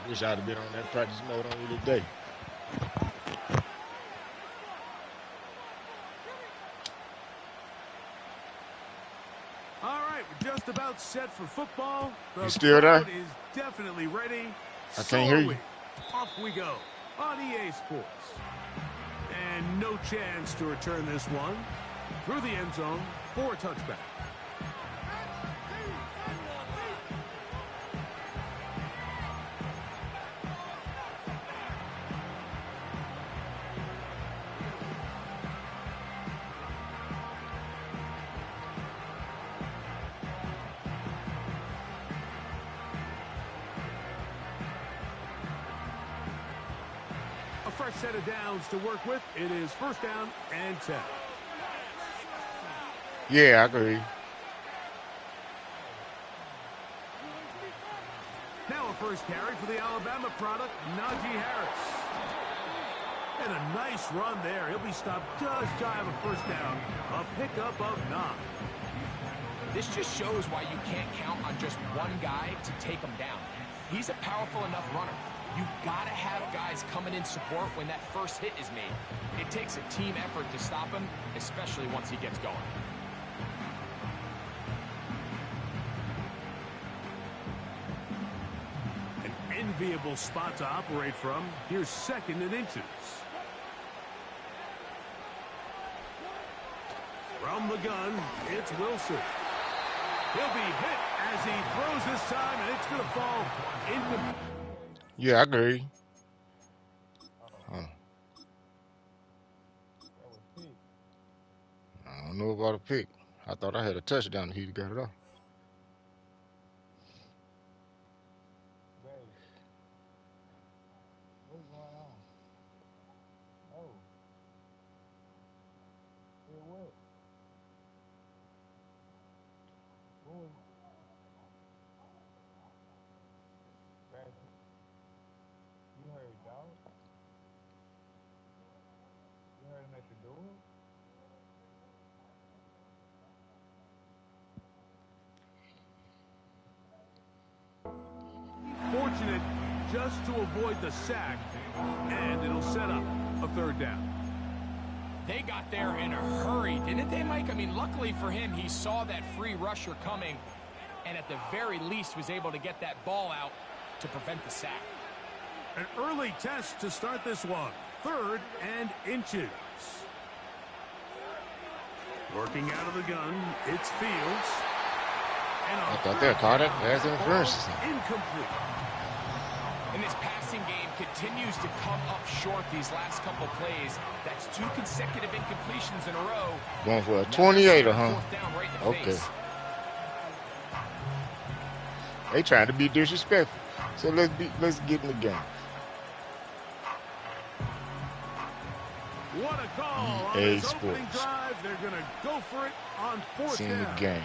Wish I'd have been on that practice mode on you today. All right, we're just about set for football. You still there? Is definitely ready. I can't hear you. Off we go on EA Sports. And no chance to return this one through the end zone for a touchback. Fresh set of downs to work with. It is first down and 10. Yeah, I agree. Now a first carry for the Alabama product, Najee Harris. And a nice run there. He'll be stopped just shy of a first down. A pickup of 9. This just shows why you can't count on just one guy to take him down. He's a powerful enough runner. You gotta have guys coming in support when that first hit is made. It takes a team effort to stop him, especially once he gets going. An enviable spot to operate from. Here's second and inches. From the gun, it's Wilson. He'll be hit as he throws this time, and it's going to fall into... Yeah, I agree. Huh. I don't know about a pick. I thought I had a touchdown. He got it off. Fortunate just to avoid the sack, and it'll set up a third down. They got there in a hurry, didn't they, Mike? I mean, luckily for him, he saw that free rusher coming, and at the very least was able to get that ball out to prevent the sack. An early test to start this one. Third and inches. Working out of the gun, it's Fields. And I thought they caught it as interference. Incomplete. And this passing game continues to come up short these last couple plays. That's 2 consecutive incompletions in a row. Going for a 28er, huh? Right okay. They trying to be disrespectful. So let's get in the game. What a call on this opening drive. They're going to go for it on fourth down. The game.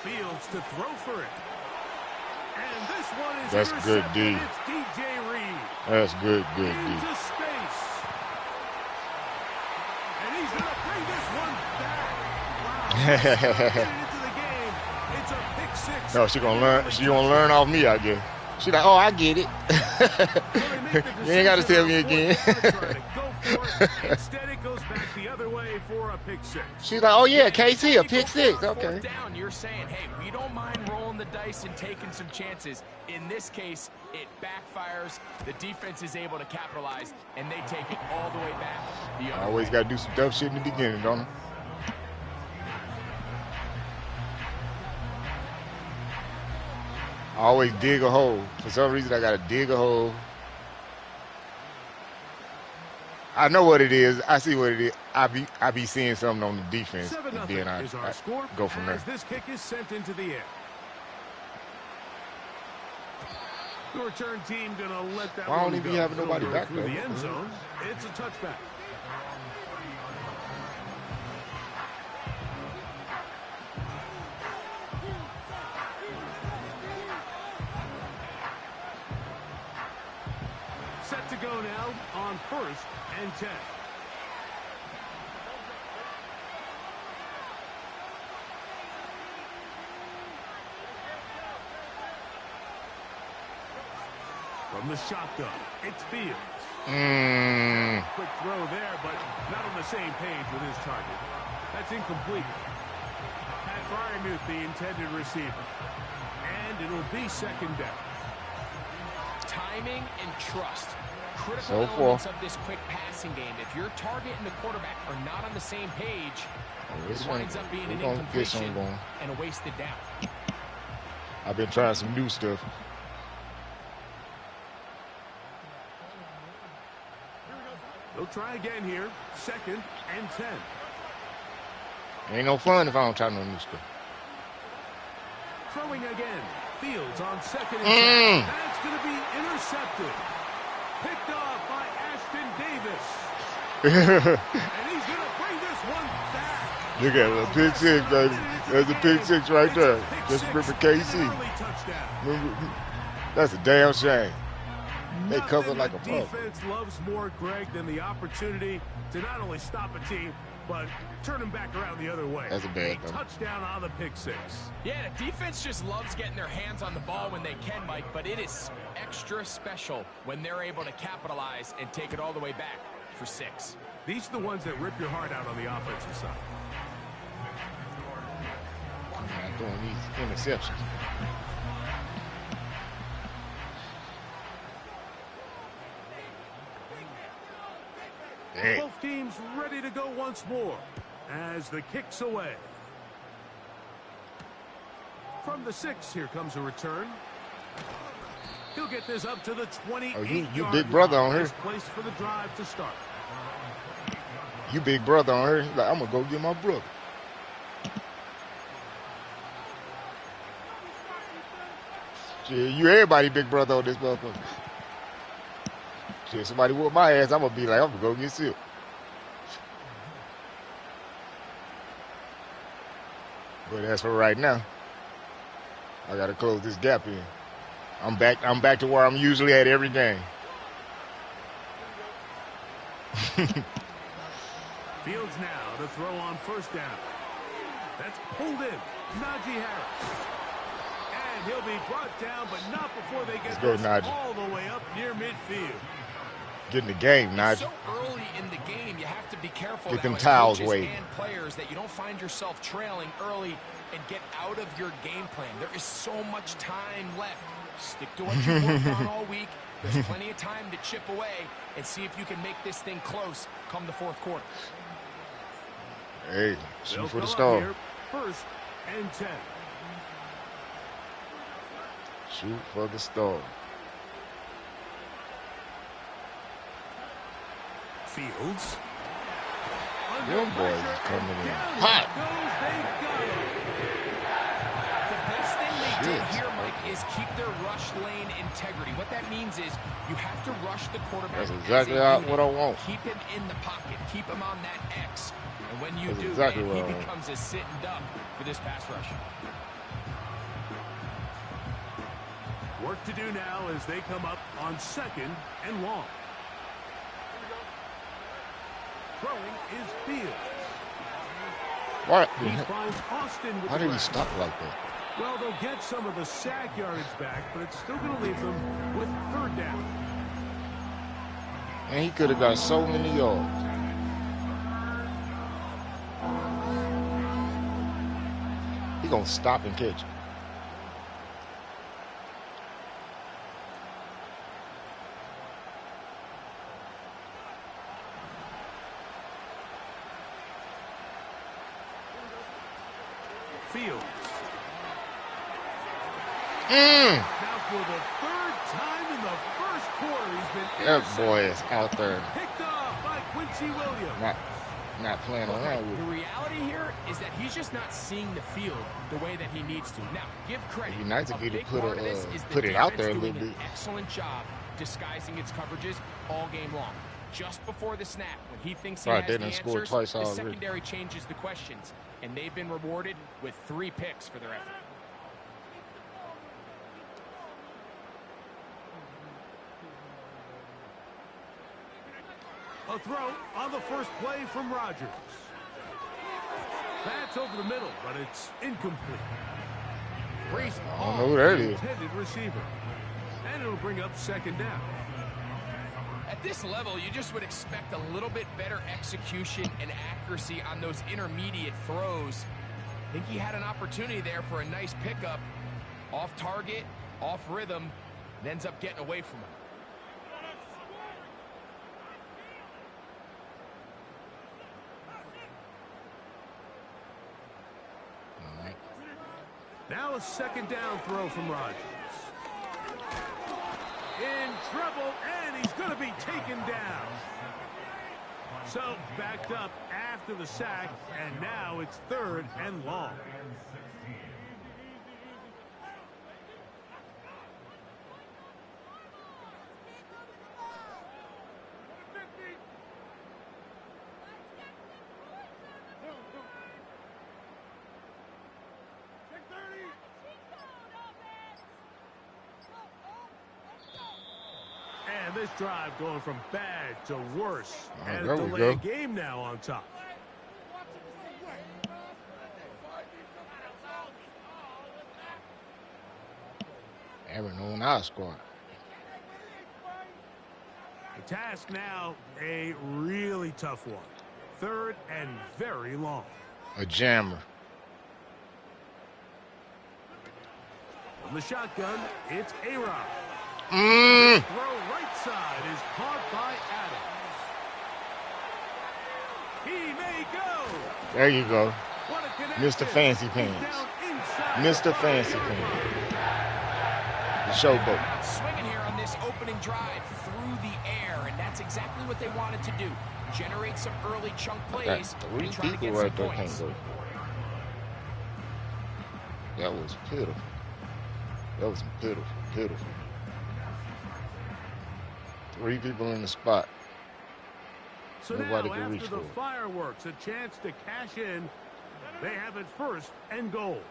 Fields to throw for it. And this one is That's good, D. It's DJ Reed. That's good, D. Into space. And he's going to bring this one back. Wow. Into the game. It's a pick six. No, she gonna learn off me, I guess. She like, oh, I get it. You ain't got to tell me again. Instead, it goes back the other way for a pick six. She's like, oh yeah, KC, a pick six. Okay. Down, you're saying, hey, we don't mind rolling the dice and taking some chances. In this case, it backfires. The defense is able to capitalize, and they take it all the way back. I always got to do some dumb shit in the beginning, don't I? I always dig a hole. For some reason, I got to dig a hole. I know what it is. I see what it is. I be seeing something on the defense, and then I go from there. This kick is sent into the air. The return team gonna let that Why one don't he be go. having nobody back through there? the end zone? It's a touchback. Set to go now on first and 10. from the shotgun. It's Fields. Quick throw there, but not on the same page with his target. That's incomplete. Pat Fryermuth, the intended receiver. And it'll be second down. Timing and trust. Critical elements of this quick passing game. If your target and the quarterback are not on the same page, it winds up being an incompletion and a wasted down. I've been trying some new stuff. They'll try again here. 2nd and 10. Ain't no fun if I don't try no new stuff. Throwing again. Fields on 2nd and 10. That's going to be intercepted. Picked off by Ashton Davis. And he's going to bring this one back. Look at it. Pick 6, baby. There's a pick 6 right there. Just for KC. That's a damn shame. They cover like a pro. Defense loves more, Greg, than the opportunity to not only stop a team, but turn them back around the other way. That's a bad thing. Touchdown on the pick 6. Yeah, the defense just loves getting their hands on the ball when they can, Mike, but it is extra special when they're able to capitalize and take it all the way back for 6. These are the ones that rip your heart out on the offensive side. I'm not doing these interceptions. Hey. Both teams ready to go once more as the kick's away. From the 6, here comes a return. He'll get this up to the 28. Oh, you big brother on her. Place for the drive to start. You big brother on her. Like, I'm gonna go get my brother. Shit, you everybody big brother on this motherfucker. Shit, somebody whoop my ass, I'm gonna be like, I'm gonna go get Silk. But as for right now, I gotta close this gap in. I'm back to where I'm usually at every game. Fields now to throw on 1st down. That's pulled in. Najee Harris. And he'll be brought down, but not before they get this all the way up near midfield. Get in the game, Najee. So early in the game, you have to be careful. Get them towels waving. And players that you don't find yourself trailing early and get out of your game plan. There is so much time left. Stick to what you worked on all week. There's plenty of time to chip away and see if you can make this thing close come the 4th quarter. Hey, shoot for the star. 1st and 10. Shoot for the star. Fields. Young boys coming in hot. The best thing they did here, Mike, is keep their rush lane integrity. What that means is you have to rush the quarterback. That's exactly what I want. Keep him in the pocket. Keep him on that X. And when you do, exactly he becomes a sitting duck for this pass rush. Work to do now as they come up on 2nd and long. Throwing is Fields. What? He finds Austin with How did he stop like that? Well, they'll get some of the sack yardage back, but it's still going to leave them with 3rd down. And he could have got so many yards. He gonna stop and catch. Fields. Now for the 3rd time in the 1st quarter, he's been that boy is out there. Picked off by Quincy Williams. Not playing around with it. The reality here is that he's just not seeing the field the way that he needs to. Now, give credit. It'd be nice to get put it out there a little bit. An excellent job disguising its coverages all game long. Just before the snap, when he thinks he has the answers, the secondary changes the questions, and they've been rewarded with 3 picks for their effort. A throw on the first play from Rodgers. That's over the middle, but it's incomplete. I don't know who that is. Intended receiver. And it'll bring up second down. At this level, you just would expect a little bit better execution and accuracy on those intermediate throws. I think he had an opportunity there for a nice pickup. Off target, off rhythm, and ends up getting away from him. Now a second down throw from Rodgers. In trouble, and he's going to be taken down. So backed up after the sack, and now it's 3rd and long. And this drive going from bad to worse. And a delayed game now on top. Aaron on our squad. The task now, a really tough one. 3rd and very long. A jammer. From the shotgun, it's A-Rod. Throw right side is caught by Adams. He may go. There you go. Mr. Fancy Pants. Mr. Fancy Pants. The showboat. Swinging here on this opening drive through the air, and that's exactly what they wanted to do. Generate some early chunk plays and try to get some points. That was pitiful. That was pitiful. 3 people in the spot. So nobody now, can reach after the for it. fireworks, a chance to cash in. They have it 1st and goal.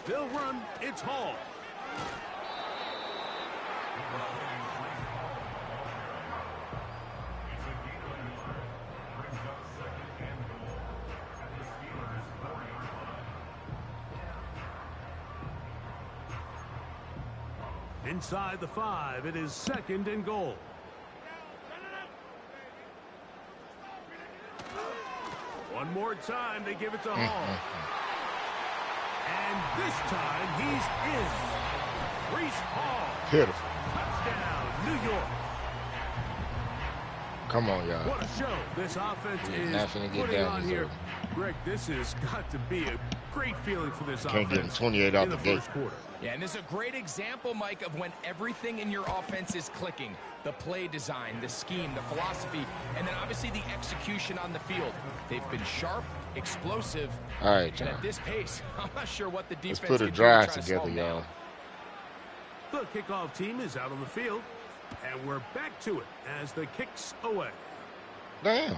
They'll run. It's Hall. Inside the 5, it is 2nd and goal. One more time, they give it to Hall. And this time, he's in. Reese Hall. Pitiful. Touchdown, New York. Come on, y'all. What a show this offense is nothing to get putting down on to here. zero. Greg, this has got to be a great feeling for this Can't offense. get him 28 out in the the gate. 1st quarter. Yeah, and this is a great example, Mike, of when everything in your offense is clicking. The play design, the scheme, the philosophy, and then obviously the execution on the field. They've been sharp, explosive, All right, and John. at this pace, I'm not sure what the defense Let's put a can do to drive try to together, slow them y'all. The kickoff team is out on the field, and we're back to it as the kick's away. Damn.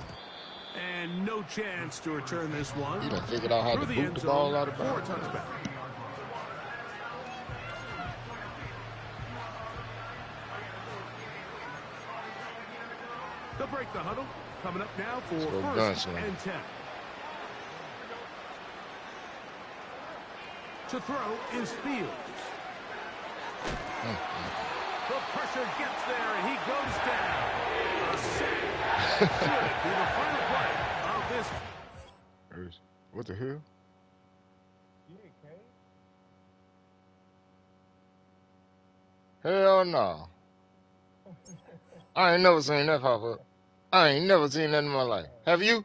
And no chance to return this one. You done figured out how to Through boot end the zone ball out of for a bounds. touchback. They'll break the huddle. Coming up now for go 1st gunslinger. and 10. To throw is Fields. The pressure gets there, and he goes down. A sack. Should be the final play of this. What the hell? Hell no. I ain't never seen that pop up. I ain't never seen that in my life. Have you?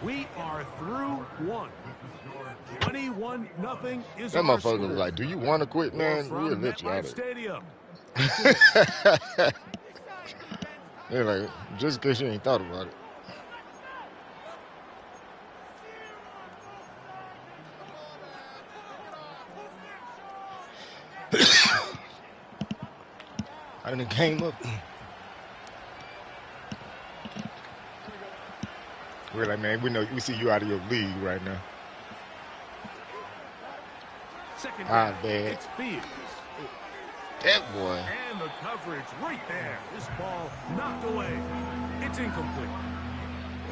We are through one. 21-0 is That our motherfucker score. was like, do you want to quit, man? From We'll let you out MetLife of Stadium. it. They're like, just because you ain't thought about it. I done came up. We're like, man, we see you out of your league right now. Second Ah, down, bad. it's Fields. That boy. And the coverage right there. This ball knocked away. It's incomplete.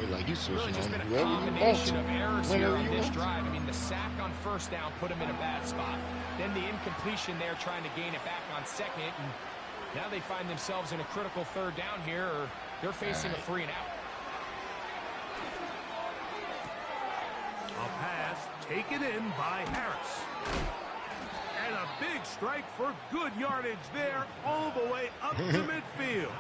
Like you switching really just on been a whoever combination you of want. errors here on this drive. I mean, the sack on first down put him in a bad spot. Then the incompletion there trying to gain it back on second. And now they find themselves in a critical third down here, or they're facing a 3 and out. A pass taken in by Harris. And a big strike for good yardage there all the way up to midfield.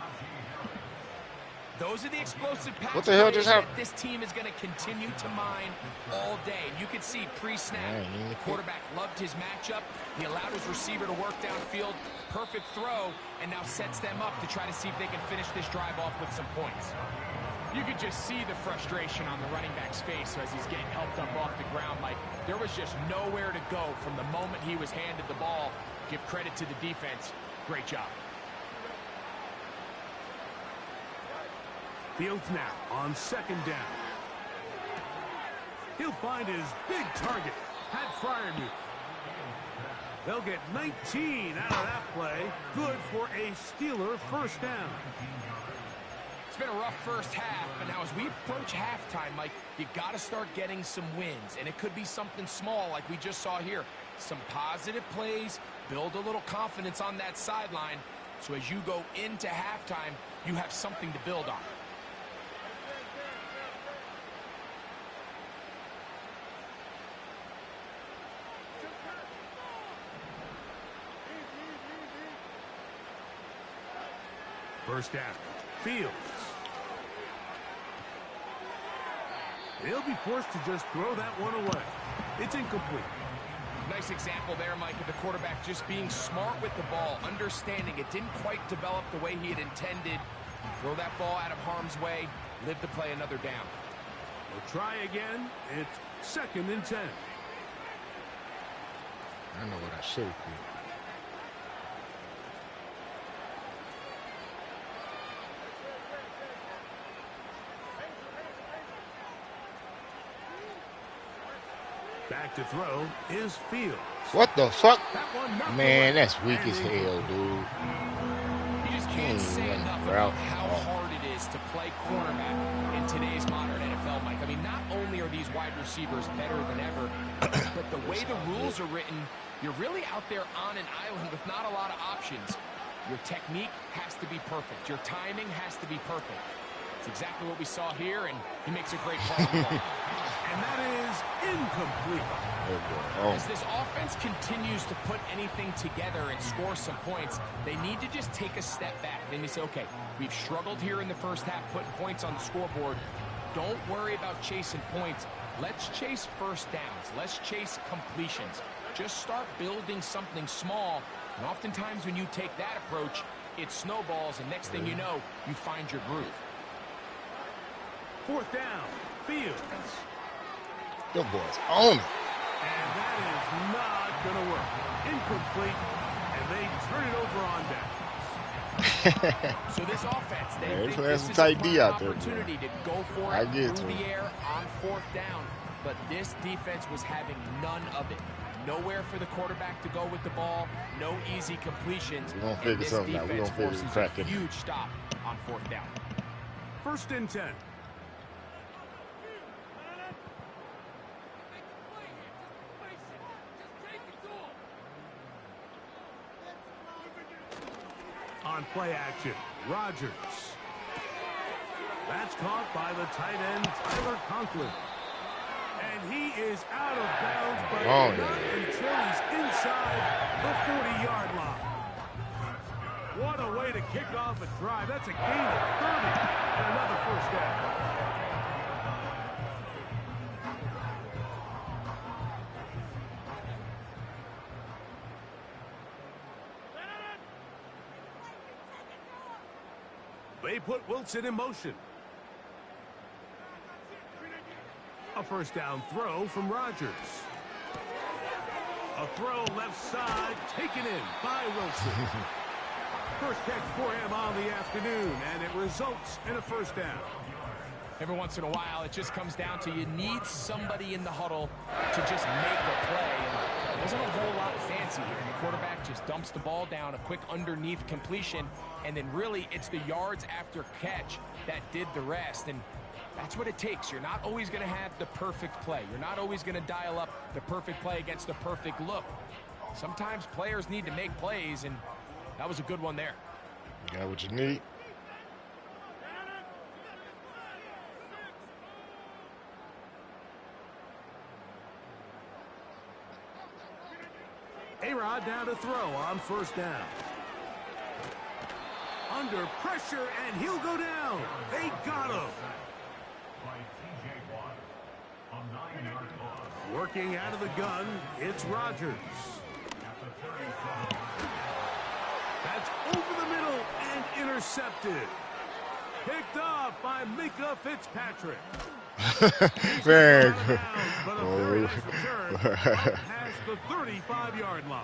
Those are the explosive pass what the hell just happened? This team is going to continue to mine all day. You can see pre-snap, the quarterback loved his matchup. He allowed his receiver to work downfield. Perfect throw, and now sets them up to try to see if they can finish this drive off with some points. You could just see the frustration on the running back's face as he's getting helped up off the ground. Like, there was just nowhere to go from the moment he was handed the ball. Give credit to the defense. Great job. Fields now on second down. He'll find his big target, Pat Fryermuth. They'll get 19 out of that play. Good for a Steeler first down. It's been a rough first half, but now as we approach halftime, Mike, you got to start getting some wins, and it could be something small like we just saw here. Some positive plays, build a little confidence on that sideline, so as you go into halftime, you have something to build on. First down. Fields. He'll be forced to just throw that one away. It's incomplete. Nice example there, Mike, of the quarterback just being smart with the ball, understanding it didn't quite develop the way he had intended. Throw that ball out of harm's way, live to play another down. We'll try again. It's second and 10. I know what I should have did. Back to throw is Fields. What the fuck? That Man, that's weak as hell, dude. You just can't say enough about how hard it is to play cornerback in today's modern NFL, Mike. I mean, not only are these wide receivers better than ever, but the way the rules are written, you're really out there on an island with not a lot of options. Your technique has to be perfect. Your timing has to be perfect. It's exactly what we saw here, and he makes a great play. And that is incomplete. As this offense continues to put anything together and score some points, they need to just take a step back. Then they say, okay, we've struggled here in the first half putting points on the scoreboard. Don't worry about chasing points. Let's chase first downs. Let's chase completions. Just start building something small. And oftentimes when you take that approach, it snowballs, and next thing you know, you find your groove. Fourth down, Fields. Your boy's on it. And that is not going to work. Incomplete, and they turn it over on downs. So this offense, they think there's this some is tight a D out there, opportunity to go for it through the air on fourth down. But this defense was having none of it. Nowhere for the quarterback to go with the ball. No easy completions. We're going to figure something out. We're going to figure it cracking. Huge stop on fourth down. First and 10. On play action, Rodgers. That's caught by the tight end, Tyler Conklin. And he is out of bounds, but not until he's inside the 40-yard line. What a way to kick off a drive. That's a gain of 30 and another first down. They put Wilson in motion. A first down throw from Rodgers. A throw left side taken in by Wilson. First catch for him on the afternoon, and it results in a first down. Every once in a while, it just comes down to you need somebody in the huddle to just make a play. And there wasn't a whole lot fancy here. The quarterback just dumps the ball down, a quick underneath completion, and then really it's the yards after catch that did the rest. And that's what it takes. You're not always going to have the perfect play. You're not always going to dial up the perfect play against the perfect look. Sometimes players need to make plays, and that was a good one there. You got what you need. A-Rod now to throw on first down. Under pressure, and he'll go down. They got him. Working out of the gun, it's Rodgers. That's over the middle and intercepted. Picked off by Micah Fitzpatrick. Man. But a very nice return past the 35-yard line.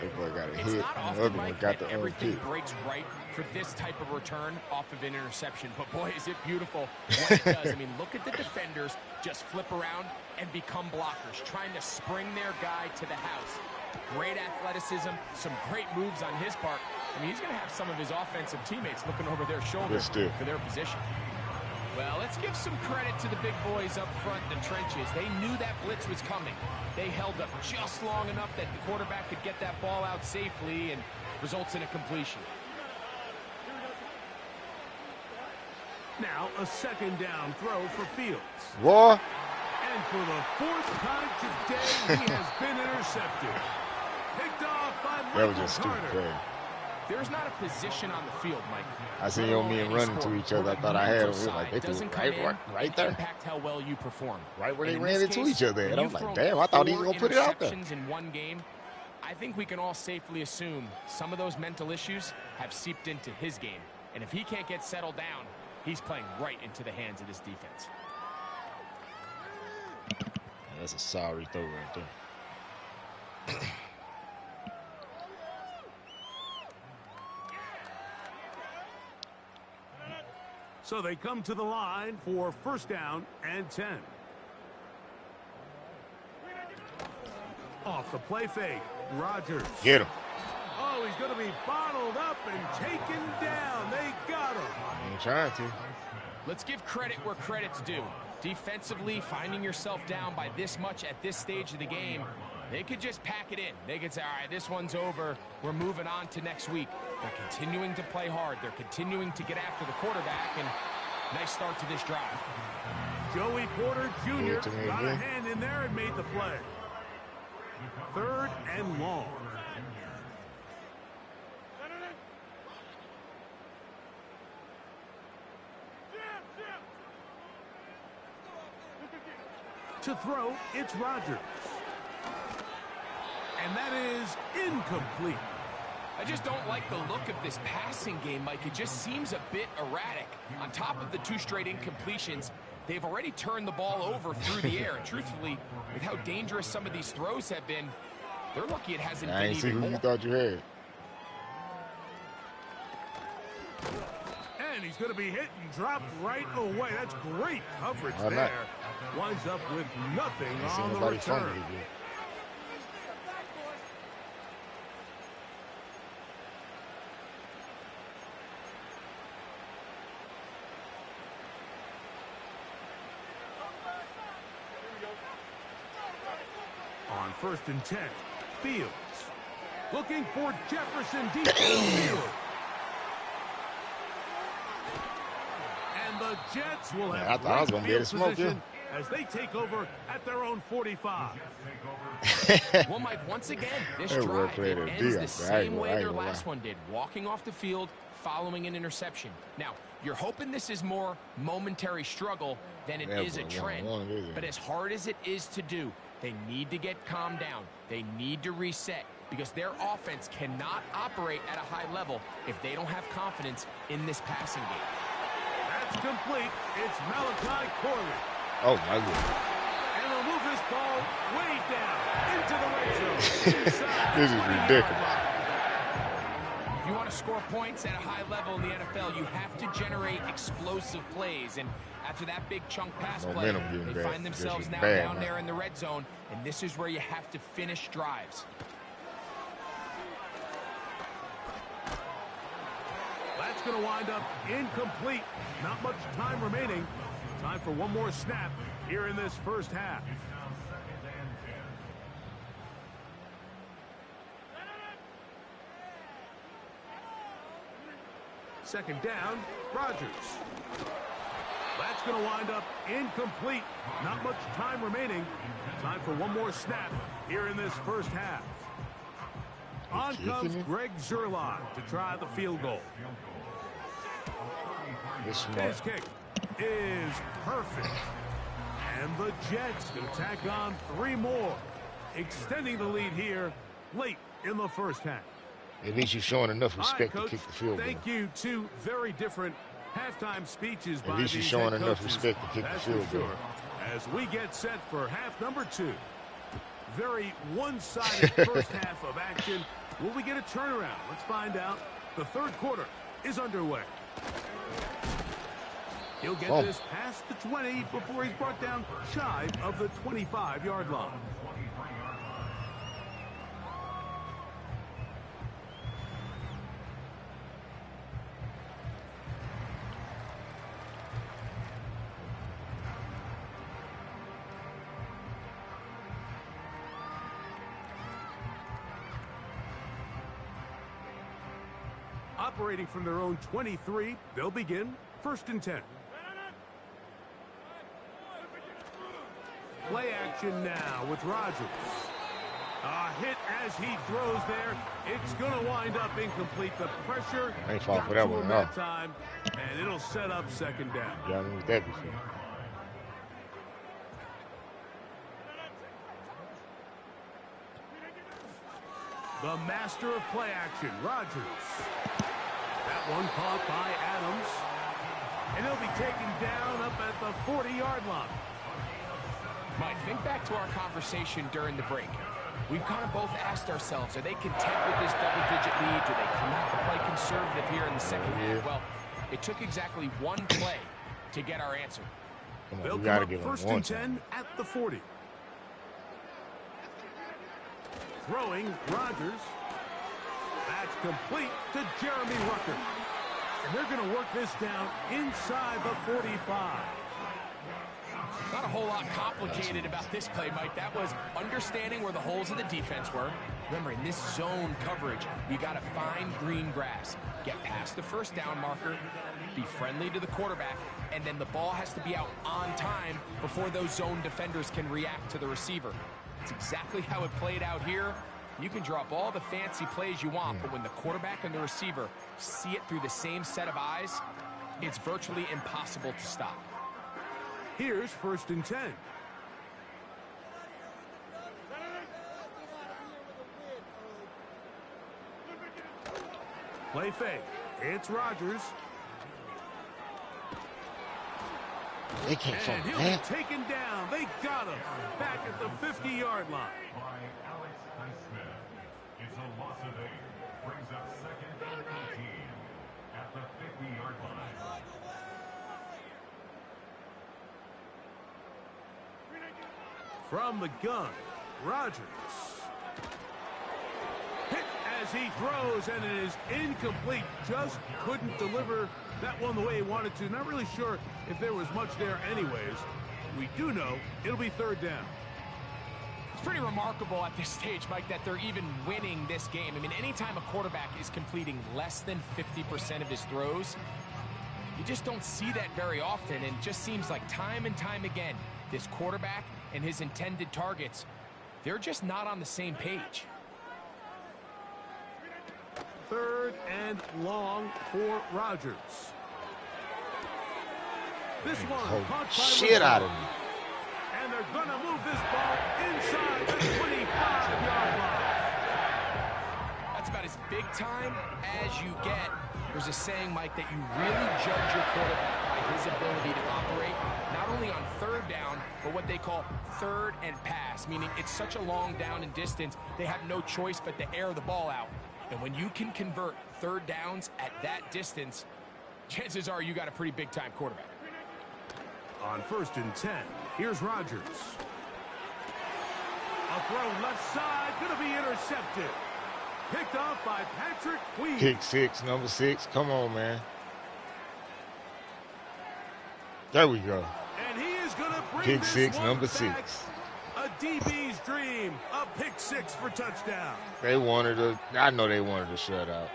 It's not often, Mike, that everything breaks right for this type of return off of an interception. But, boy, is it beautiful what it does. I mean, look at the defenders just flip around and become blockers, trying to spring their guy to the house. Great athleticism, some great moves on his part. I mean, he's going to have some of his offensive teammates looking over their shoulders for their position. Well, let's give some credit to the big boys up front in the trenches. They knew that blitz was coming. They held up just long enough that the quarterback could get that ball out safely and results in a completion. Now a second down throw for Fields. What? And for the fourth time today, he has been intercepted. Picked off by Michael That was just stupid Carter. play. There's not a position on the field, Mike. I seen your men running to each other. I thought I had them. Like, they threw it right there. Impact how well you perform. Right where they ran into each other. And I was like, damn, I thought he was going to put it out there. In one game, I think we can all safely assume some of those mental issues have seeped into his game. And if he can't get settled down, he's playing right into the hands of this defense. That's a sorry throw right there. So they come to the line for first down and 10. Off the play fake, Rodgers. Get him. Oh, he's going to be bottled up and taken down. They got him. I'm trying to. Let's give credit where credit's due. Defensively, finding yourself down by this much at this stage of the game, they could just pack it in. They could say, all right, this one's over. We're moving on to next week. They're continuing to play hard. They're continuing to get after the quarterback, and nice start to this drive. Joey Porter Jr. got a hand in there and made the play. Third and long. To throw, it's Rodgers. And that is incomplete. I just don't like the look of this passing game, Mike. It just seems a bit erratic. On top of the 2 straight incompletions, they've already turned the ball over through the air. And truthfully, with how dangerous some of these throws have been, they're lucky it hasn't been even more. I ain't see who you thought you had. And he's going to be hit and dropped right away. That's great coverage there. Winds up with nothing on the return. On first and 10, Fields looking for Jefferson deep in the field. And the Jets will have I thought I was going to be able to smoke him. As they take over at their own 45. Well, Mike, once again, this drive ends the same way their last one did, walking off the field, following an interception. Now, you're hoping this is more momentary struggle than it is a trend. But as hard as it is to do, they need to get calmed down. They need to reset because their offense cannot operate at a high level if they don't have confidence in this passing game. That's complete. It's Malachi Corley. Oh, my God. And they'll move this ball way down into the red zone. This is ridiculous. If you want to score points at a high level in the NFL, you have to generate explosive plays. And after that big chunk pass play, they find themselves now down there in the red zone. And this is where you have to finish drives. That's going to wind up incomplete. Not much time remaining. Time for one more snap here in this first half. Second down, Rodgers. That's going to wind up incomplete. Not much time remaining. Time for one more snap here in this first half. On comes Greg Zerline to try the field goal. His kick is perfect. And the Jets going to tack on 3 more, extending the lead here late in the first half. At least you're showing enough respect to kick the field goal. Thank you. 2 very different halftime speeches by these head coaches. At least you're showing enough respect to kick the field goal. As we get set for half number 2. Very one-sided first half of action. Will we get a turnaround? Let's find out. The third quarter is underway. He'll get this past the 20 before he's brought down shy of the 25-yard line. Operating from their own 23, they'll begin 1st and 10. Play action now with Rodgers. A hit as he throws there. It's going to wind up incomplete. The pressure got to him that time, and it'll set up second down. Yeah, I knew that before. The master of play action, Rodgers. That one caught by Adams. And he'll be taken down up at the 40-yard line. Mike, think back to our conversation during the break. We've kind of both asked ourselves, are they content with this double-digit lead? Do they come out and play conservative here in the second half? Well, it took exactly one play to get our answer. They'll come up 1st and 10 at the 40. Throwing Rodgers. That's complete to Jeremy Rucker. And they're going to work this down inside the 45. Not a whole lot complicated about this play, Mike. That was understanding where the holes of the defense were. Remember, in this zone coverage, you got to find green grass. Get past the first down marker, be friendly to the quarterback, and then the ball has to be out on time before those zone defenders can react to the receiver. It's exactly how it played out here. You can draw up all the fancy plays you want, but when the quarterback and the receiver see it through the same set of eyes, it's virtually impossible to stop. Here's 1st and 10. Play fake. It's Rodgers. They can't find him. He'll be taken down. They got him back at the 50-yard line. It's a loss of 8. Brings up 2nd and 18 at the 50-yard line. From the gun, Rodgers. Hit as he throws, and it is incomplete. Just couldn't deliver that one the way he wanted to. Not really sure if there was much there anyways. We do know it'll be 3rd down. It's pretty remarkable at this stage, Mike, that they're even winning this game. I mean, anytime a quarterback is completing less than 50% of his throws, you just don't see that very often. And it just seems like time and time again, this quarterback and his intended targets, they're just not on the same page. 3rd and long for Rodgers. This one caught by shit out of me. And they're going to move this ball inside the 25-yard line. That's about as big time as you get. There's a saying, Mike, that you really judge your quarterback by his ability to operate, not only on 3rd down, but what they call 3rd and pass, meaning it's such a long down and distance, they have no choice but to air the ball out. And when you can convert third downs at that distance, chances are you got a pretty big-time quarterback. On 1st and 10, here's Rodgers. A throw left side, going to be intercepted. Picked off by Patrick Queen. Pick 6, number 6. Come on, man. There we go. And he is going to bring pick this 6, one number back. 6. A DB's dream. A pick 6 for touchdown. They wanted to. I know they wanted to shut out.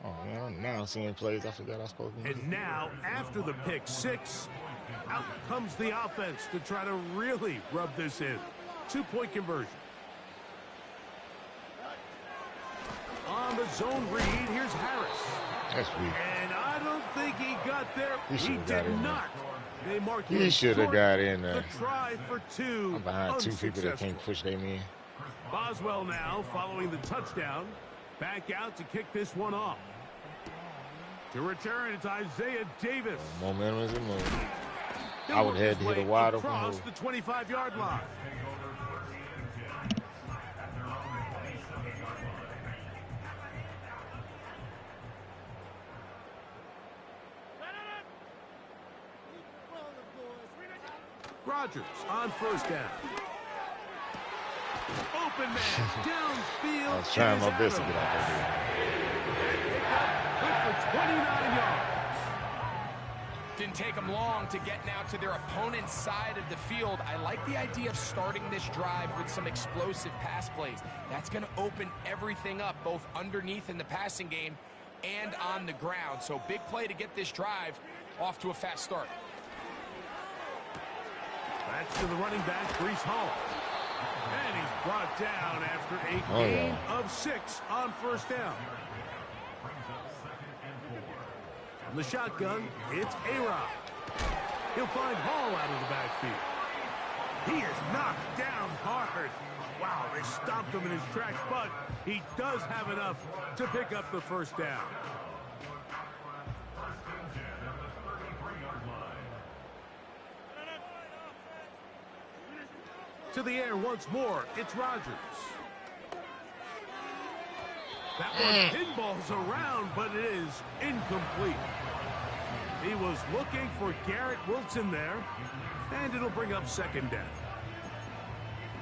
Oh, man, now I'm seeing plays I forgot I was supposed to. And now, after the pick 6, out comes the offense to try to really rub this in. 2-point conversion. On the zone read, here's Harris. That's weak. And I don't think he got there. He got did in not. They mark He should have got in there. The try for 2. I'm behind 2 people that can't push them in. Boswell now following the touchdown. Back out to kick this one off. To return, it's Isaiah Davis. Momentum is a move. I would have had to hit a wide open across hole. the 25-yard line. Rodgers on 1st down. Open man downfield. I was trying my best to get out there. Good for 29 yards. Didn't take them long to get now to their opponent's side of the field. I like the idea of starting this drive with some explosive pass plays. That's going to open everything up, both underneath in the passing game and on the ground. So big play to get this drive off to a fast start. Back to the running back, Breece Hall. And he's brought down after a gain of 6 on 1st down. From the shotgun, it's A-Rod. He'll find Hall out of the backfield. He is knocked down hard. Wow, they stopped him in his tracks, but he does have enough to pick up the 1st down. To the air once more, it's Rodgers. That one pinballs around, but it is incomplete. He was looking for Garrett Wilson there, and it'll bring up 2nd down.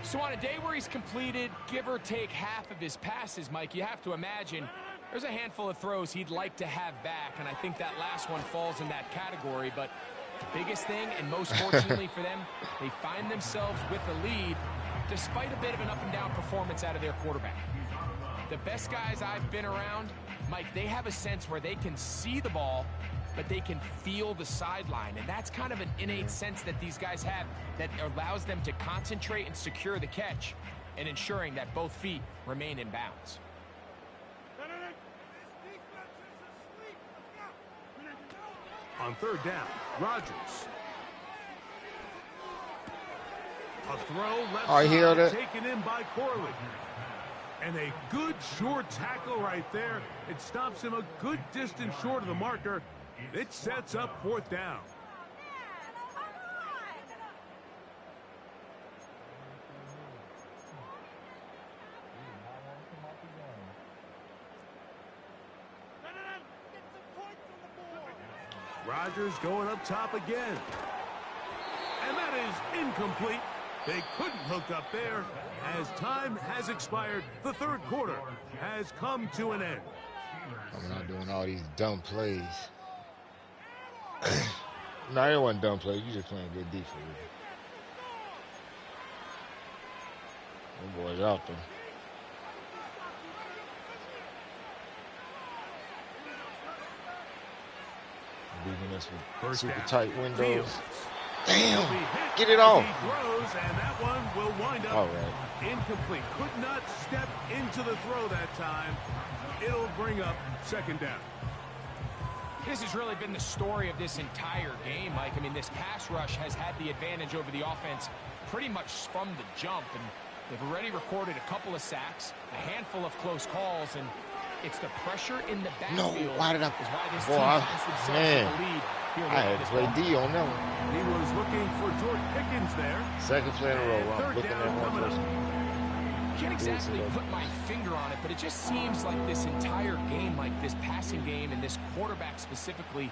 So on a day where he's completed, give or take half of his passes, Mike, you have to imagine there's a handful of throws he'd like to have back, and I think that last one falls in that category, but the biggest thing, and most fortunately for them, they find themselves with a lead despite a bit of an up-and-down performance out of their quarterback. The best guys I've been around, Mike, they have a sense where they can see the ball, but they can feel the sideline, and that's kind of an innate sense that these guys have that allows them to concentrate and secure the catch and ensuring that both feet remain in bounds. On 3rd down, Rodgers. A throw left side taken in by Corley. And a good short tackle right there. It stops him a good distance short of the marker. It sets up 4th down. Rodgers going up top again. And that is incomplete. They couldn't hook up there. As time has expired, the 3rd quarter has come to an end. I'm not doing all these dumb plays. No, it wasn't dumb plays. You just playing good defense. Them boys out there. Leaving us with super tight windows. Damn! Get it off. He throws, and that one will wind up incomplete. Could not step into the throw that time. It'll bring up 2nd down. This has really been the story of this entire game, Mike. I mean, this pass rush has had the advantage over the offense pretty much from the jump, and they've already recorded a couple of sacks, a handful of close calls, and It's the pressure in the backfield. No, why did I? Is why this Boy, team finds themselves man, with the lead here I had to play D on that one. He was looking for George Pickens there. Second play in a row. I'm Third looking down at one coming up. I can't exactly put my finger on it, but it just seems like this entire game, like this passing game and this quarterback specifically,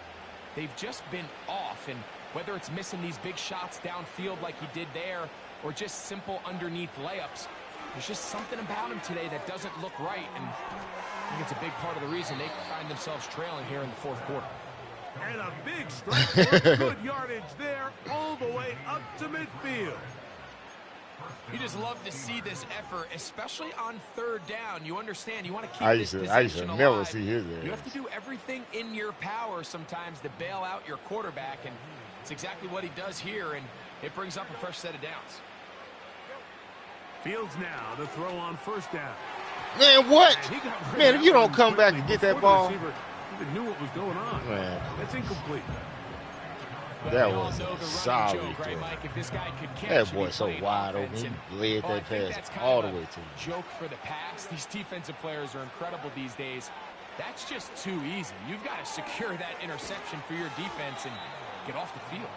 they've just been off. And whether it's missing these big shots downfield like he did there or just simple underneath layups, there's just something about him today that doesn't look right. And I think it's a big part of the reason they find themselves trailing here in the fourth quarter. And a big strike for good yardage there all the way up to midfield. You just love to see this effort, especially on third down. You understand, you want to keep I this used possession to alive. never see his ass. You have to do everything in your power sometimes to bail out your quarterback, and it's exactly what he does here, and it brings up a fresh set of downs. Fields now to throw on first down. Man, what? And Man, if you don't come back and get that ball. Even knew what was going on. Man. That's incomplete. That was sorry. Right, Mike? If this guy could catch That boy so wide open. He laid that pass all the way to him. Joke for the pass. These defensive players are incredible these days. That's just too easy. You've got to secure that interception for your defense and get off the field.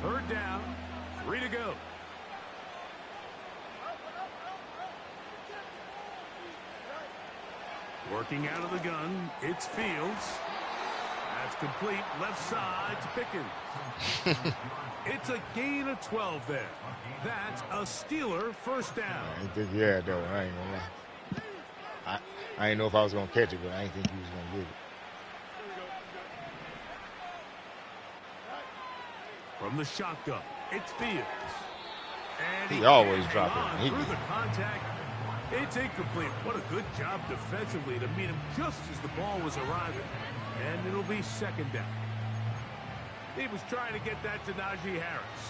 Third down, 3 to go. Working out of the gun, it's Fields. That's complete, left side to Pickens. It's a gain of 12 there. That's a Steeler first down. I didn't think he had that one. I ain't gonna lie. I didn't know if I was gonna catch it, but I didn't think he was gonna get it. From the shotgun, it's Fields. And He always can't drop hang it. on through the contact. It's incomplete. What a good job defensively to meet him just as the ball was arriving. And it'll be second down. He was trying to get that to Najee Harris.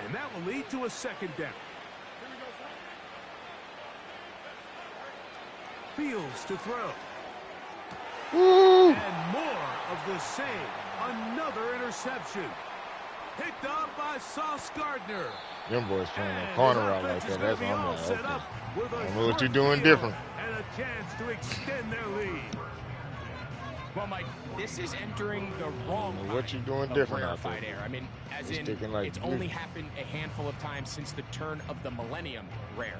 And that will lead to a second down. Fields to throw. Woo! And more of the same. Another interception. Picked up by Sauce Gardner. Them boys playing that corner out like that. That's what I'm like, okay. I don't know what you're doing different. And a chance to extend their lead. Well, Mike, this is entering the wrong What you doing of different out rarefied there? air. I mean, as It's in, sticking like it's glue. only happened a handful of times since the turn of the millennium rare.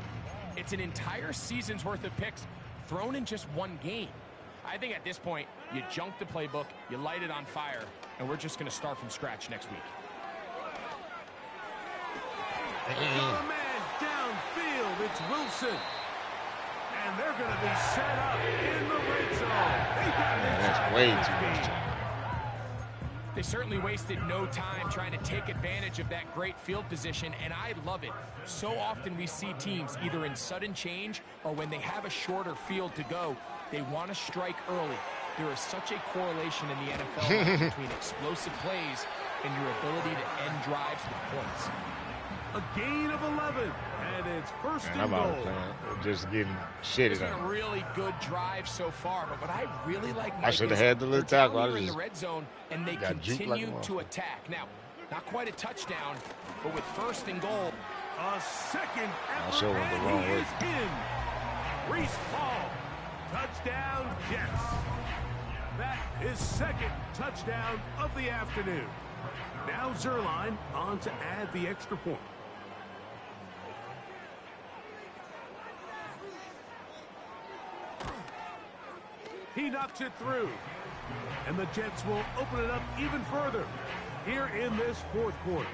It's an entire season's worth of picks thrown in just one game. I think at this point, you junk the playbook, you light it on fire, and we're just going to start from scratch next week. Got a man downfield. It's Wilson. And they're going to be set up in the red zone. They got it. That's way too much. They certainly wasted no time trying to take advantage of that great field position, and I love it. So often we see teams either in sudden change or when they have a shorter field to go, they want to strike early. There is such a correlation in the NFL between explosive plays and your ability to end drives with points. A gain of 11, and it's first Man, and I'm out goal. of playing. Just getting It's shitted been a on. really good drive so far, but what I really like, Mike, I should have is had the little they're down tackle. I here in the just red zone, and they got juked like a continue to motherfucker. attack. Now, not quite a touchdown, but with first and goal. A second I effort, sure went the wrong and he way. is in. Reese Hall, touchdown Jets. That is second touchdown of the afternoon. Now Zerline on to add the extra point. He knocks it through. And the Jets will open it up even further here in this fourth quarter.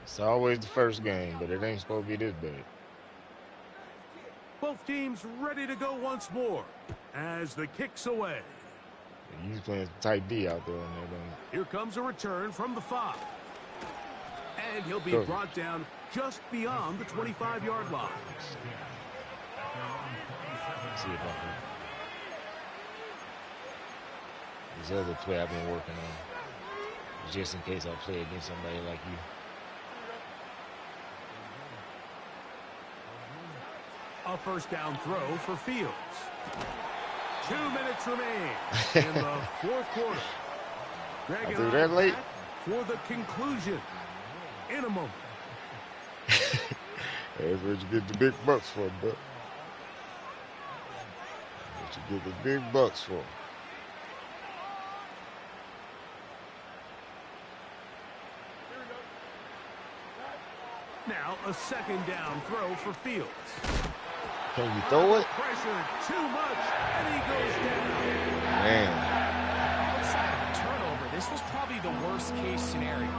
It's always the first game, but it ain't supposed to be this bad. Both teams ready to go once more as the kick's away. You playing tight D out there on there, don't you? Here comes a return from the 5. And he'll be Go. brought down just beyond the 25-yard line. Let's see if I can. This other play I've been working on, just in case I play against somebody like you. A first down throw for Fields. 2 minutes remain in the fourth quarter. I threw that late. For the conclusion in a moment. That's what you get the big bucks for, bro. What you get the big bucks for. Now a second down throw for Fields. Can you throw it? Pressure too much, and he goes down. Man. Outside of a turnover, this was probably the worst case scenario.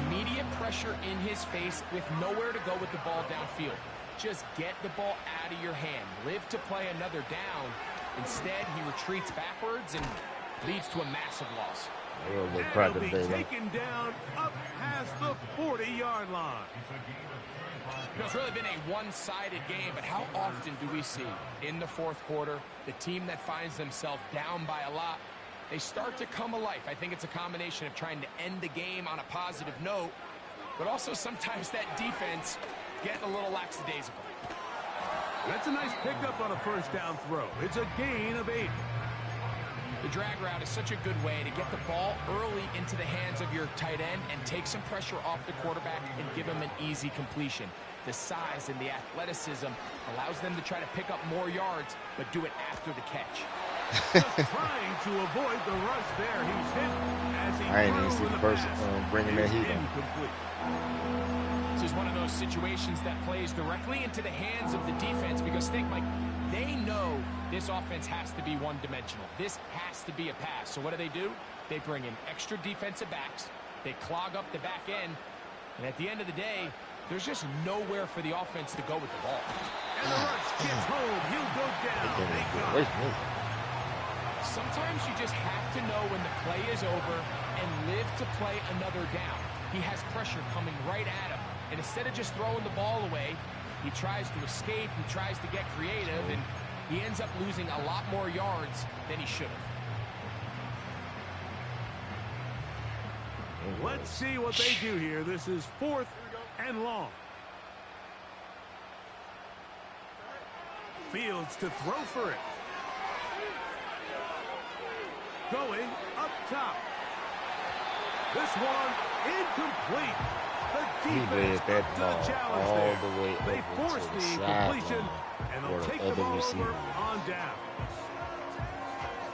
Immediate pressure in his face with nowhere to go with the ball downfield. Just get the ball out of your hand. Live to play another down. Instead, he retreats backwards and leads to a massive loss. He'll be taken down up past the 40-yard line. It's really been a one-sided game, but how often do we see in the fourth quarter the team that finds themselves down by a lot, they start to come alive? I think it's a combination of trying to end the game on a positive note, but also sometimes that defense getting a little lackadaisical. That's a nice pickup on a first down throw. It's a gain of 8. The drag route is such a good way to get the ball early into the hands of your tight end and take some pressure off the quarterback and give him an easy completion. The size and the athleticism allows them to try to pick up more yards, but do it after the catch. Just trying to avoid the rush there. He's hit as he I ain't even see the person bringing that heat on. This is one of those situations that plays directly into the hands of the defense because think, Mike, they know this offense has to be one-dimensional. This has to be a pass. So what do? They bring in extra defensive backs. They clog up the back end. And at the end of the day, there's just nowhere for the offense to go with the ball. And the rush gets home. He'll go down. Sometimes you just have to know when the play is over and live to play another down. He has pressure coming right at him. And instead of just throwing the ball away, he tries to escape, he tries to get creative, and he ends up losing a lot more yards than he should have. Let's see what they do here. This is 4th and long. Fields to throw for it. Going up top. This one incomplete. The defense up to the challenge there. They force the incompletion, and they'll take the ball over on down.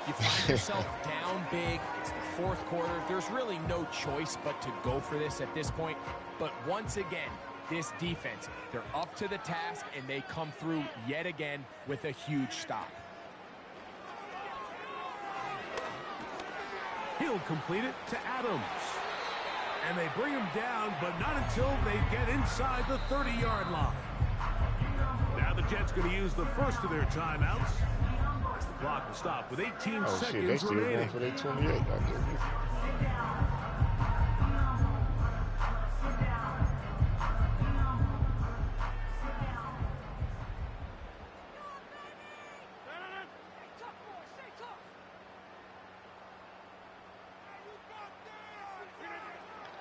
You find yourself down big. It's the fourth quarter. There's really no choice but to go for this at this point. But once again, this defense, they're up to the task, and they come through yet again with a huge stop. He'll complete it to Adams. And they bring him down, but not until they get inside the 30-yard line. Now the Jets going to use the first of their timeouts. As the clock will stop with 18 seconds remaining. For their 28.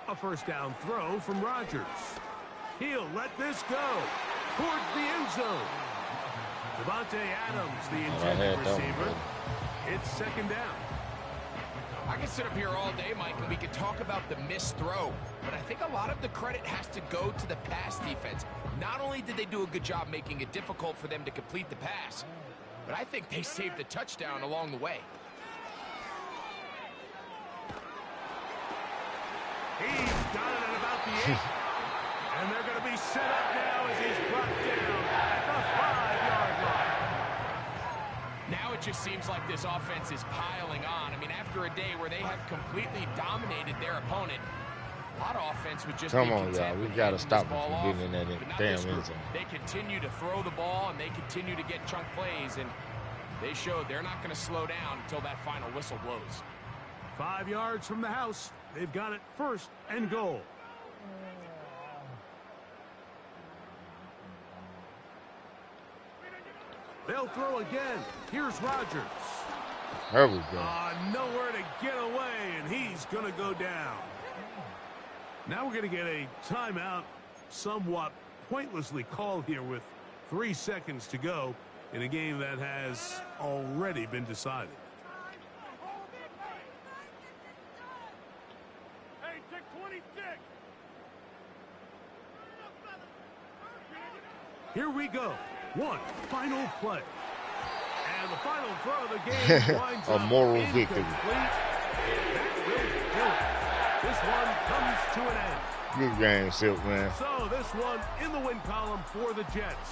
A first down throw from Rodgers. He'll let this go towards the end zone. Devontae Adams, the intended receiver. It's second down. I can sit up here all day, Mike, and we can talk about the missed throw, but I think a lot of the credit has to go to the pass defense. Not only did they do a good job making it difficult for them to complete the pass, but I think they saved the touchdown along the way. He's got it at about the 8. And they're going to be set up now as he's brought down at the 5-yard line. Now it just seems like this offense is piling on. I mean, after a day where they have completely dominated their opponent, a lot of offense would just Come be on, content y'all. We with got to handing stop this them ball from off. getting in that But not damn this group. end zone. They continue to throw the ball, and they continue to get chunk plays, and they showed they're not going to slow down until that final whistle blows. 5 yards from the house. They've got it 1st and goal. They'll throw again. Here's Rodgers. There we go. Nowhere to get away, and he's going to go down. Now we're going to get a timeout, somewhat pointlessly called here with 3 seconds to go. in a game that has already been decided. Hey, check 26. Here we go. One final play. And the final throw of the game winds a moral victory. That will do it. This one comes to an end. Good game, Silk, man. So this one in the win column for the Jets.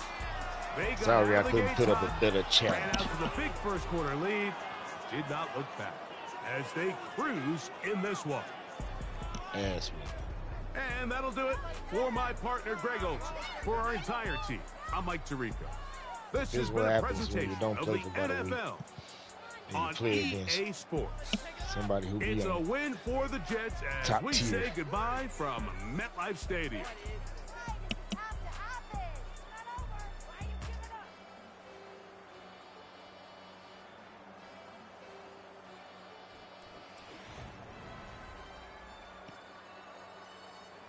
They got Sorry, I out of the couldn't gate put up hot, a better ran challenge. out to the big first quarter lead. Did not look back as they cruise in this one. Ass me. And that'll do it for my partner, Greg Olson. For our entire team, I'm Mike Tirico. This has what been a happens when you presentation don't of play the for about a week. NFL And on you play against EA Sports. somebody who be It's a on win for the Jets as top we tier. say goodbye from MetLife Stadium.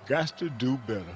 Got to do better.